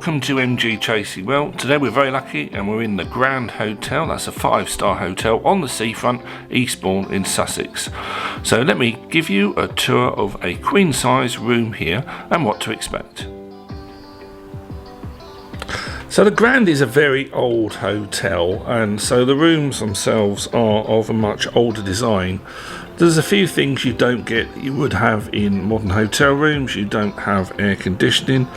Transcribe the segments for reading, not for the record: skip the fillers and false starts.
welcome to MGTracey. Well, today we're very lucky and we're in the Grand Hotel. That's a 5-star hotel on the seafront, Eastbourne in Sussex. So let me give you a tour of a queen size room here and what to expect. So the Grand is a very old hotel, and so the rooms themselves are of a much older design. There's a few things you don't get that you would have in modern hotel rooms. You don't have air conditioning.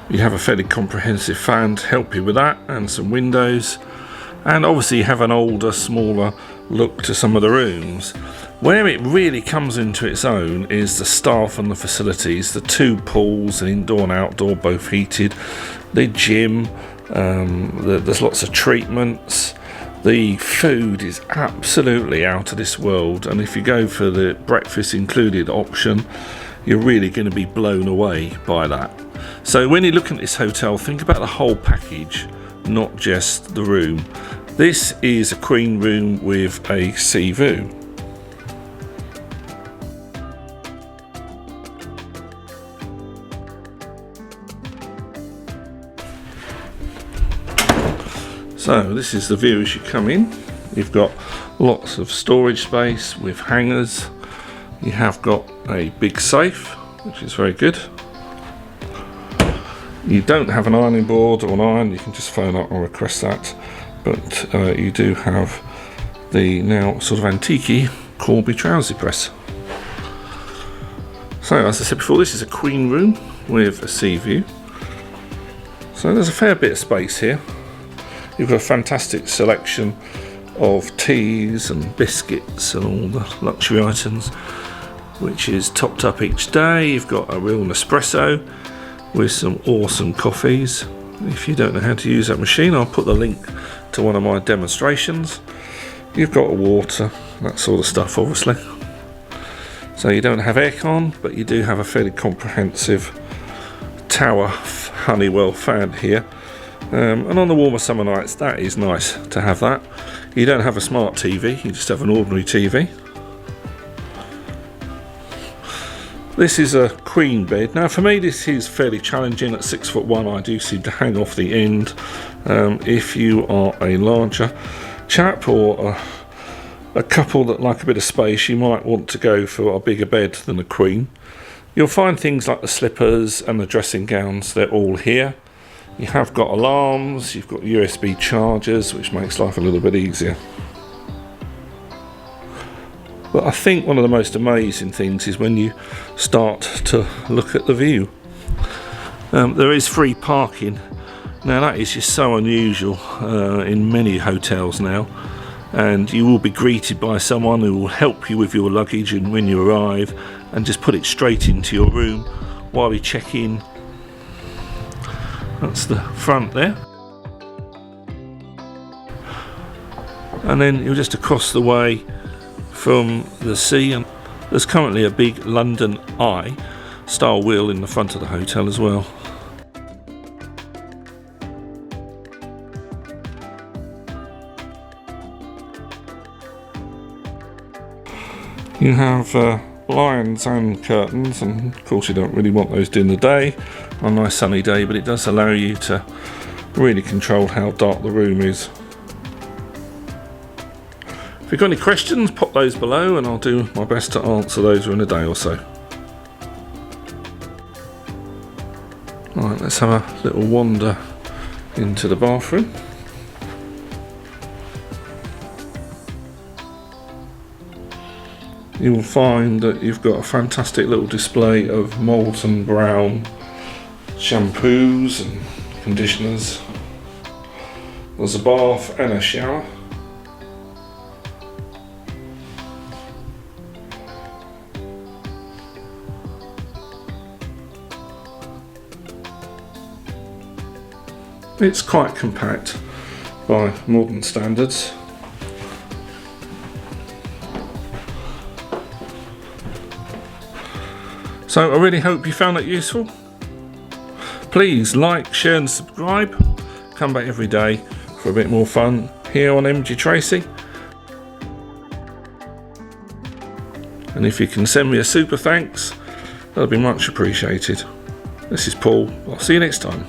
You have a fairly comprehensive fan to help you with that, and some windows, and obviously you have an older, smaller look to some of the rooms. Where it really comes into its own is the staff and the facilities. The 2 pools, indoor and outdoor, both heated, the gym, there's lots of treatments. The food is absolutely out of this world, and if you go for the breakfast included option, you're really going to be blown away by that. So when you look at this hotel, think about the whole package, not just the room. This is a queen room with a sea view. So this is the view as you come in. You've got lots of storage space with hangers. You have got a big safe, which is very good. You don't have an ironing board or an iron, you can just phone up or request that. But you do have the now sort of antique Corby trouser press. So as I said before, this is a queen room with a sea view. So there's a fair bit of space here. You've got a fantastic selection of teas and biscuits and all the luxury items, which is topped up each day. You've got a real Nespresso with some awesome coffees. If you don't know how to use that machine, I'll put the link to one of my demonstrations. You've got water, that sort of stuff obviously. So you don't have aircon, but you do have a fairly comprehensive tower Honeywell fan here. And on the warmer summer nights, that is nice to have that. You don't have a smart TV, you just have an ordinary TV. This is a queen bed. Now for me this is fairly challenging. At 6'1", I do seem to hang off the end. If you are a larger chap or a couple that like a bit of space, you might want to go for a bigger bed than a queen. You'll find things like the slippers and the dressing gowns, they're all here. You have got alarms, you've got USB chargers, which makes life a little bit easier. But I think one of the most amazing things is when you start to look at the view. There is free parking. Now that is just so unusual in many hotels now, and you will be greeted by someone who will help you with your luggage and when you arrive, and just put it straight into your room while we check in. That's the front there. And then you're just across the way from the sea, and there's currently a big London Eye style wheel in the front of the hotel as well. You have blinds and curtains, and of course you don't really want those during the day on a nice sunny day, but it does allow you to really control how dark the room is. If you've got any questions, pop those below and I'll do my best to answer those in a day or so. Right, let's have a little wander into the bathroom. You will find that you've got a fantastic little display of Molton Brown shampoos and conditioners. There's a bath and a shower. It's quite compact by modern standards. So I really hope you found that useful. Please like, share and subscribe. Come back every day for a bit more fun here on MGTracey. And if you can send me a super thanks, that'll be much appreciated. This is Paul. I'll see you next time.